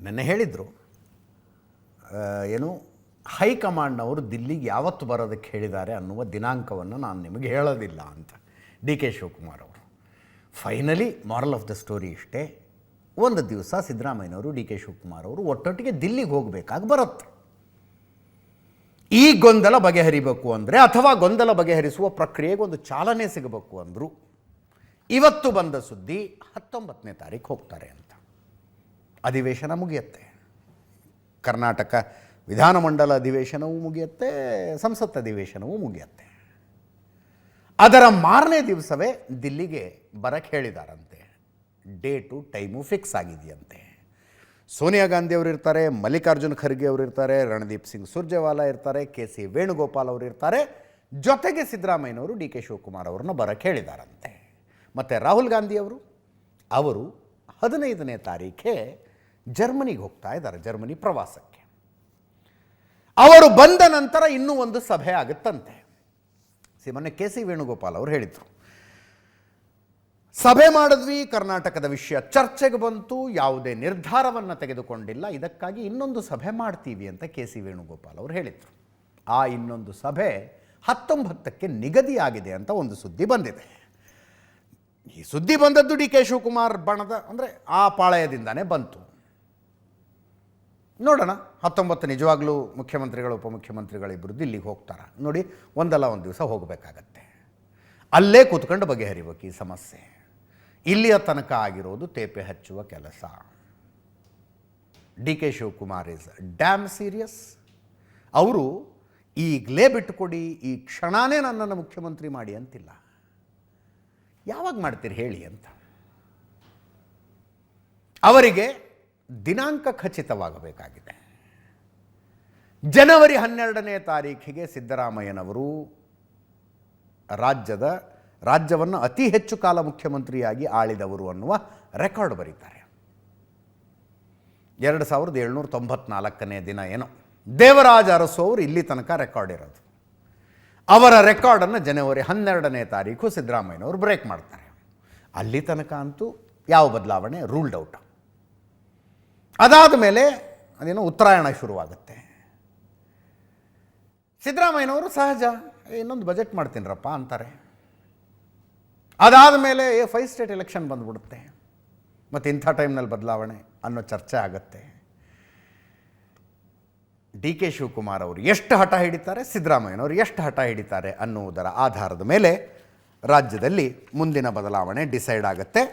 ನೆನ್ನೆ ಹೇಳಿದರು ಏನು ಹೈಕಮಾಂಡ್ನವರು ದಿಲ್ಲಿಗೆ ಯಾವತ್ತು ಬರೋದಕ್ಕೆ ಹೇಳಿದ್ದಾರೆ ಅನ್ನುವ ದಿನಾಂಕವನ್ನು ನಾನು ನಿಮಗೆ ಹೇಳೋದಿಲ್ಲ ಅಂತ ಡಿ ಕೆ ಶಿವಕುಮಾರ್ ಅವರು. Finally moral of the story ಇಷ್ಟೇ, ಒಂದು ದಿವಸ ಸಿದ್ದರಾಮಯ್ಯನವರು ಡಿ ಕೆ ಶಿವಕುಮಾರ್ ಅವರು ಒಟ್ಟೊಟ್ಟಿಗೆ ದಿಲ್ಲಿಗೆ ಹೋಗಬೇಕಾಗಿ ಬರುತ್ತೆ. ಈ ಗೊಂದಲ ಬಗೆಹರಿಬೇಕು ಅಂದರೆ ಅಥವಾ ಗೊಂದಲ ಬಗೆಹರಿಸುವ ಪ್ರಕ್ರಿಯೆಗೆ ಒಂದು ಚಾಲನೆ ಸಿಗಬೇಕು ಅಂದರು. ಇವತ್ತು ಬಂದ ಸುದ್ದಿ 19ನೇ ತಾರೀಕು ಹೋಗ್ತಾರೆ ಅಂತ. ಅಧಿವೇಶನ ಮುಗಿಯುತ್ತೆ, ಕರ್ನಾಟಕ ವಿಧಾನಮಂಡಲ ಅಧಿವೇಶನವೂ ಮುಗಿಯುತ್ತೆ, ಸಂಸತ್ ಅಧಿವೇಶನವೂ ಮುಗಿಯುತ್ತೆ. ಅದರ ಮಾರನೇ ದಿವಸವೇ ದಿಲ್ಲಿಗೆ ಬರಕ್ಕೆ ಹೇಳಿದಾರಂತೆ. ಡೇಟು ಟೈಮು ಫಿಕ್ಸ್ ಆಗಿದೆಯಂತೆ. ಸೋನಿಯಾ ಗಾಂಧಿ ಅವರು ಇರ್ತಾರೆ, ಮಲ್ಲಿಕಾರ್ಜುನ್ ಖರ್ಗೆ ಅವರು ಇರ್ತಾರೆ, ರಣದೀಪ್ ಸಿಂಗ್ ಸುರ್ಜೇವಾಲಾ ಇರ್ತಾರೆ, ಕೆ ಸಿ ವೇಣುಗೋಪಾಲ್ ಅವರು ಇರ್ತಾರೆ, ಜೊತೆಗೆ ಸಿದ್ದರಾಮಯ್ಯನವರು ಡಿ ಕೆ ಶಿವಕುಮಾರ್ ಅವ್ರನ್ನ ಬರಕ್ಕೆ ಹೇಳಿದಾರಂತೆ. ಮತ್ತು ರಾಹುಲ್ ಗಾಂಧಿ ಅವರು 15ನೇ ತಾರೀಖೆ ಜರ್ಮನಿಗೆ ಹೋಗ್ತಾ ಇದ್ದಾರೆ, ಜರ್ಮನಿ ಪ್ರವಾಸಕ್ಕೆ. ಅವರು ಬಂದ ನಂತರ ಇನ್ನೂ ಒಂದು ಸಭೆ ಆಗುತ್ತಂತೆ. ಮೊನ್ನೆ ಕೆ ಸಿ ವೇಣುಗೋಪಾಲ್ ಅವರು ಹೇಳಿದರು, ಸಭೆ ಮಾಡಿದ್ವಿ, ಕರ್ನಾಟಕದ ವಿಷಯ ಚರ್ಚೆಗೆ ಬಂತು, ಯಾವುದೇ ನಿರ್ಧಾರವನ್ನು ತೆಗೆದುಕೊಂಡಿಲ್ಲ, ಇದಕ್ಕಾಗಿ ಇನ್ನೊಂದು ಸಭೆ ಮಾಡ್ತೀವಿ ಅಂತ ಕೆ ಸಿ ವೇಣುಗೋಪಾಲ್ ಅವರು ಹೇಳಿದರು. ಆ ಇನ್ನೊಂದು ಸಭೆ 19ಕ್ಕೆ ನಿಗದಿಯಾಗಿದೆ ಅಂತ ಒಂದು ಸುದ್ದಿ ಬಂದಿದೆ. ಈ ಸುದ್ದಿ ಬಂದದ್ದು ಡಿ ಕೆ ಶಿವಕುಮಾರ್ ಬಣದ ಅಂದರೆ ಆ ಪಾಳಯದಿಂದಾನೇ ಬಂತು. ನೋಡೋಣ, 19 ನಿಜವಾಗ್ಲೂ ಮುಖ್ಯಮಂತ್ರಿಗಳು ಉಪಮುಖ್ಯಮಂತ್ರಿಗಳಿಬ್ಬರು ದಿಲ್ಲಿಗೆ ಹೋಗ್ತಾರೆ ನೋಡಿ. ಒಂದಲ್ಲ ಒಂದು ದಿವಸ ಹೋಗಬೇಕಾಗತ್ತೆ, ಅಲ್ಲೇ ಕೂತ್ಕೊಂಡು ಬಗೆಹರಿಬೇಕು ಈ ಸಮಸ್ಯೆ. ಇಲ್ಲಿಯ ತನಕ ಆಗಿರೋದು ತೇಪೆ ಹಚ್ಚುವ ಕೆಲಸ. D K Shivakumar is dam serious. ಅವರು ಈಗಲೇ ಬಿಟ್ಟುಕೊಡಿ, ಈ ಕ್ಷಣನೇ ನನ್ನನ್ನು ಮುಖ್ಯಮಂತ್ರಿ ಮಾಡಿ ಅಂತಿಲ್ಲ. ಯಾವಾಗ ಮಾಡ್ತೀರಿ ಹೇಳಿ ಅಂತ. ಅವರಿಗೆ ದಿನಾಂಕ ಖಚಿತವಾಗಬೇಕಾಗಿದೆ. ಜನವರಿ 12ನೇ ತಾರೀಖಿಗೆ ಸಿದ್ದರಾಮಯ್ಯನವರು ರಾಜ್ಯವನ್ನು ಅತಿ ಹೆಚ್ಚು ಕಾಲ ಮುಖ್ಯಮಂತ್ರಿಯಾಗಿ ಆಳಿದವರು ಅನ್ನುವ ರೆಕಾರ್ಡ್ ಬರೀತಾರೆ. 2794ನೇ ದಿನ ಏನೋ ದೇವರಾಜ ಅರಸು ಅವರು ಇಲ್ಲಿ ತನಕ ರೆಕಾರ್ಡ್ ಇರೋದು. ಅವರ ರೆಕಾರ್ಡನ್ನು ಜನವರಿ 12ನೇ ತಾರೀಕು ಸಿದ್ದರಾಮಯ್ಯನವರು ಬ್ರೇಕ್ ಮಾಡ್ತಾರೆ. ಅಲ್ಲಿ ತನಕ ಅಂತೂ ಯಾವ ಬದಲಾವಣೆ ರೂಲ್ಡ್ ಔಟ್. ಅದಾದ ಮೇಲೆ ಅದೇನೋ ಉತ್ತರಾಯಣ ಶುರುವಾಗುತ್ತೆ. ಸಿದ್ದರಾಮಯ್ಯನವರು ಸಹಜ ಇನ್ನೊಂದು ಬಜೆಟ್ ಮಾಡ್ತೀನಿರಪ್ಪ ಅಂತಾರೆ. ಅದಾದ ಮೇಲೆ 5 ಸ್ಟೇಟ್ ಎಲೆಕ್ಷನ್ ಬಂದ್ಬಿಡುತ್ತೆ, ಮತ್ತು ಇಂಥ ಟೈಮ್ನಲ್ಲಿ ಬದಲಾವಣೆ ಅನ್ನೋ ಚರ್ಚೆ ಆಗುತ್ತೆ. ಡಿ ಕೆ ಶಿವಕುಮಾರ್ ಅವರು ಎಷ್ಟು ಹಠ ಹಿಡಿತಾರೆ, ಸಿದ್ದರಾಮಯ್ಯನವರು ಎಷ್ಟು ಹಠ ಹಿಡಿತಾರೆ ಅನ್ನುವುದರ ಆಧಾರದ ಮೇಲೆ ರಾಜ್ಯದಲ್ಲಿ ಮುಂದಿನ ಬದಲಾವಣೆ ಡಿಸೈಡ್ ಆಗುತ್ತೆ.